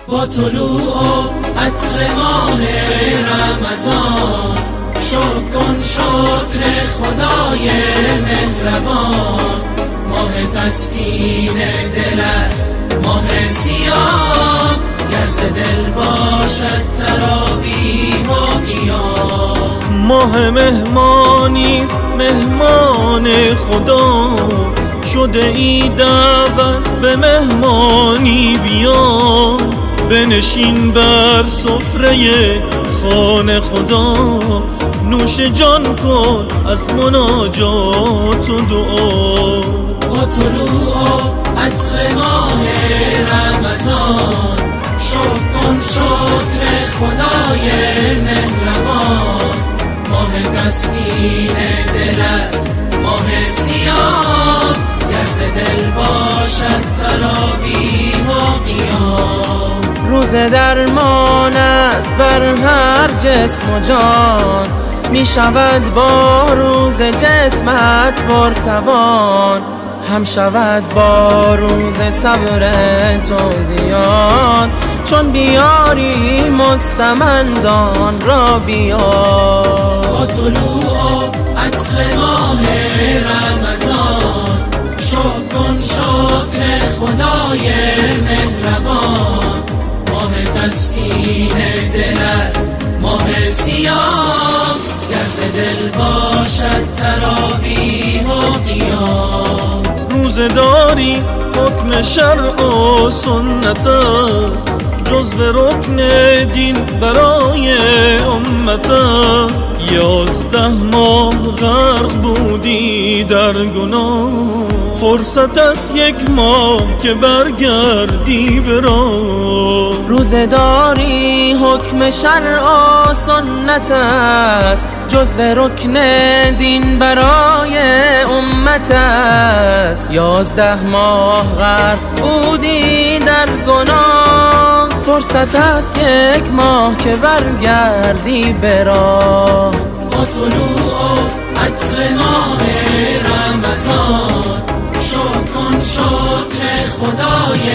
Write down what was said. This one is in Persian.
با طلوع عطر ماه رمضان شکر کن شکر خدای مهربان. ماه تسکین دل است ماه صیام، گر ز دل باشد تراویح و قیام. ماه مهمانیست مهمان خدا، شده ای دعوت به مهمانی بیا. بنشین بر سفره خانه خدا، نوش جان کن از مناجات و دعا. با طلوع عطر ماه رمضان شکر کن شکر خدای مهربان. ماه تسکین دل است ماه صیام، گر ز دل باشد تراویح و قیام. روز درمان است بر هر جسم و جان، می شود با روز جسمت پرتوان. هم شود با روز صبر تو زیان، چون بیاری مستمندان را بیار. با طلوع عطر ماه رمضان شکر کن شکر خدای مهربان. ماه تسکین دل است ماه صیام، گر ز دل باشد تراویح و قیام. روزداری حکم شرع و سنت است، جزو رکن دین برای امت است. 11 ماه غرق بودی در گناه، فرصت است 1 ماه که برگردی به راه. روزداری حکم شرع و سنت است، جزو رکن دین برای امت است. 11 ماه غرق بودی در گناه، فرصت است 1 ماه که برگردی به راه. با طلوع عطر ماه رمضان شکر کن شکر خدای